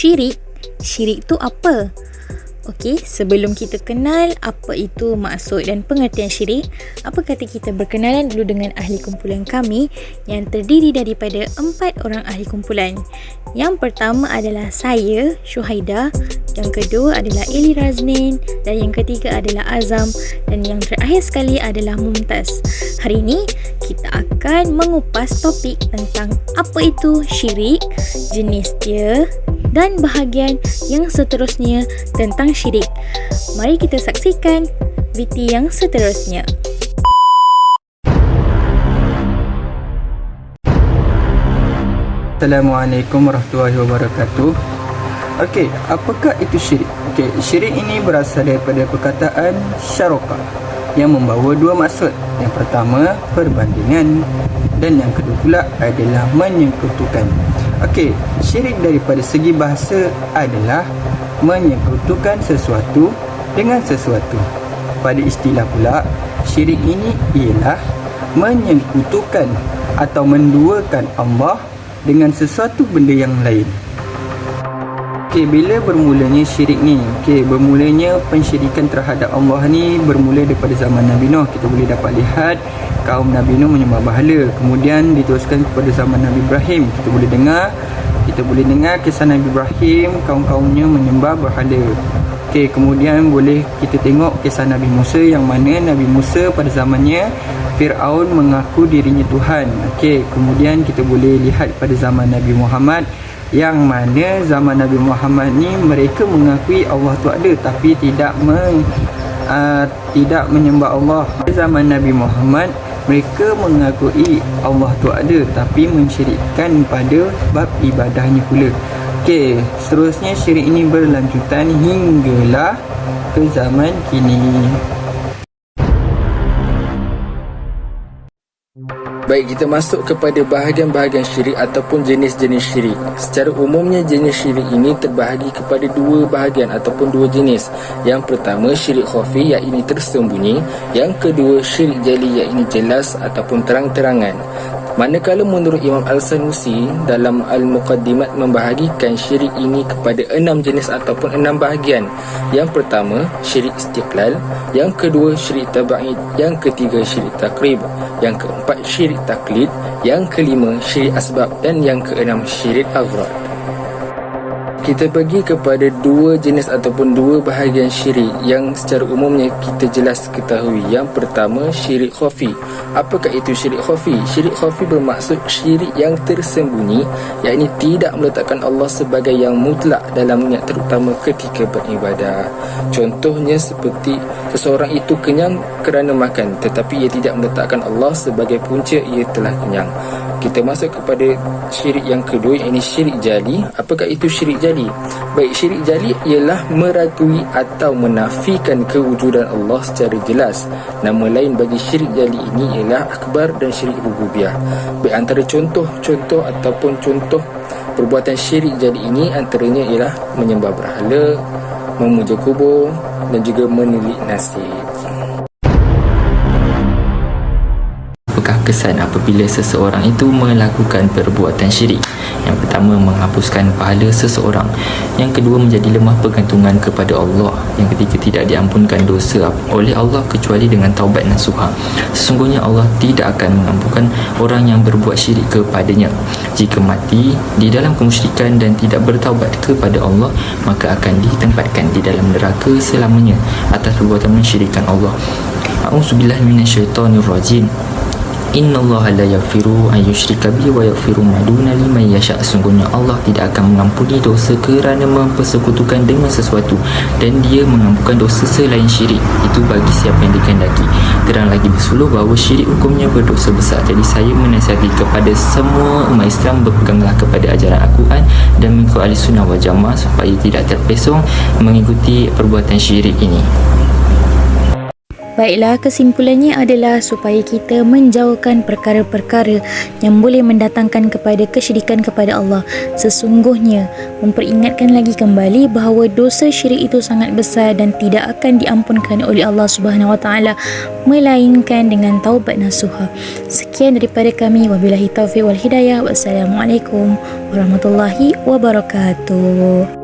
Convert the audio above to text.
Syirik? Syirik tu apa? Okey, sebelum kita kenal apa itu maksud dan pengertian syirik, apa kata kita berkenalan dulu dengan ahli kumpulan kami yang terdiri daripada 4 orang ahli kumpulan. Yang pertama adalah saya, Syuhaida. Yang kedua adalah Eli Raznin. Dan yang ketiga adalah Azam. Dan yang terakhir sekali adalah Mumtaz. Hari ini kita akan mengupas topik tentang apa itu syirik, jenis dia dan bahagian yang seterusnya tentang syirik. Mari kita saksikan VT yang seterusnya. Assalamualaikum warahmatullahi wabarakatuh. Okey, apakah itu syirik? Okey, syirik ini berasal daripada perkataan syaraka yang membawa dua maksud. Yang pertama, perbandingan, dan yang kedua pula adalah menyekutukan. Okey, syirik daripada segi bahasa adalah menyekutukan sesuatu dengan sesuatu. Pada istilah pula, syirik ini ialah menyekutukan atau menduakan Allah dengan sesuatu benda yang lain. Okey, bila bermulanya syirik ni? Okey, bermulanya pensyirikan terhadap Allah ni bermula daripada zaman Nabi Nuh. Kita boleh dapat lihat kaum Nabi Nuh menyembah berhala. Kemudian diteruskan kepada zaman Nabi Ibrahim. Kita boleh dengar kisah Nabi Ibrahim, kaum-kaumnya menyembah berhala. Okey, kemudian boleh kita tengok kisah Nabi Musa, yang mana Nabi Musa pada zamannya Fir'aun mengaku dirinya Tuhan. Okey, kemudian kita boleh lihat pada zaman Nabi Muhammad, yang mana zaman Nabi Muhammad ni mereka mengakui Allah tu ada tapi tidak menyembah Allah. Pada zaman Nabi Muhammad mereka mengakui Allah tu ada tapi mensyirikkan pada bab ibadahnya pula. Okey, seterusnya syirik ini berlanjutan hinggalah ke zaman kini. Baik, kita masuk kepada bahagian-bahagian syirik ataupun jenis-jenis syirik. Secara umumnya jenis syirik ini terbahagi kepada dua bahagian ataupun dua jenis. Yang pertama syirik khafi, iaitu tersembunyi. Yang kedua syirik jali, iaitu jelas ataupun terang-terangan. Manakala menurut Imam Al-Sanusi dalam Al-Muqaddimat membahagikan syirik ini kepada 6 jenis ataupun 6 bahagian. Yang pertama syirik istiqlal, yang kedua syirik taba'id, yang ketiga syirik takrib, yang keempat syirik taklid, yang kelima syirik asbab, dan yang keenam syirik aghrad. Kita pergi kepada dua jenis ataupun dua bahagian syirik yang secara umumnya kita jelas ketahui. Yang pertama syirik khafi. Apakah itu syirik khafi? Syirik khafi bermaksud syirik yang tersembunyi, iaitu tidak meletakkan Allah sebagai yang mutlak dalam niat, terutama ketika beribadah. Contohnya seperti seseorang itu kenyang kerana makan, tetapi ia tidak meletakkan Allah sebagai punca ia telah kenyang. Kita masuk kepada syirik yang kedua, iaitu syirik jali. Apakah itu syirik jali? Baik, syirik jali ialah meragui atau menafikan kewujudan Allah secara jelas. Nama lain bagi syirik jali ini ialah akbar dan syirik rububiyah. Baik, antara contoh-contoh ataupun contoh perbuatan syirik jali ini antaranya ialah menyembah berhala, memuja kubur dan juga menilik nasib. Apakah kesan apabila seseorang itu melakukan perbuatan syirik? Yang pertama, menghapuskan pahala seseorang. Yang kedua, menjadi lemah pergantungan kepada Allah. Yang ketiga, tidak diampunkan dosa oleh Allah kecuali dengan taubat nasuha. Sesungguhnya Allah tidak akan mengampunkan orang yang berbuat syirik kepadanya. Jika mati di dalam kemusyrikan dan tidak bertaubat kepada Allah, maka akan ditempatkan di dalam neraka selamanya atas perbuatan mensyirikkan Allah. A'udzubillahi minasyaitonirrajim. Innallaha la yaghfiru an yushrika bihi wa yaghfiru ma duna liman yasha. Sungguhnya Allah tidak akan mengampuni dosa kerana mempersekutukan dengan sesuatu, dan Dia mengampunkan dosa selain syirik itu bagi siapa yang dikehendaki. Terang lagi bersuluh bahawa syirik hukumnya berdosa besar. Jadi saya menasihati kepada semua umat Islam, berpeganglah kepada ajaran Al-Quran dan mengikuti Ahlussunnah wal Jamaah supaya tidak terpesong mengikuti perbuatan syirik ini. Baiklah, kesimpulannya adalah supaya kita menjauhkan perkara-perkara yang boleh mendatangkan kepada kesyirikan kepada Allah. Sesungguhnya memperingatkan lagi kembali bahawa dosa syirik itu sangat besar dan tidak akan diampunkan oleh Allah Subhanahu Wa Taala melainkan dengan taubat nasuha. Sekian daripada kami, wabillahi taufiq wal hidayah. Wassalamualaikum warahmatullahi wabarakatuh.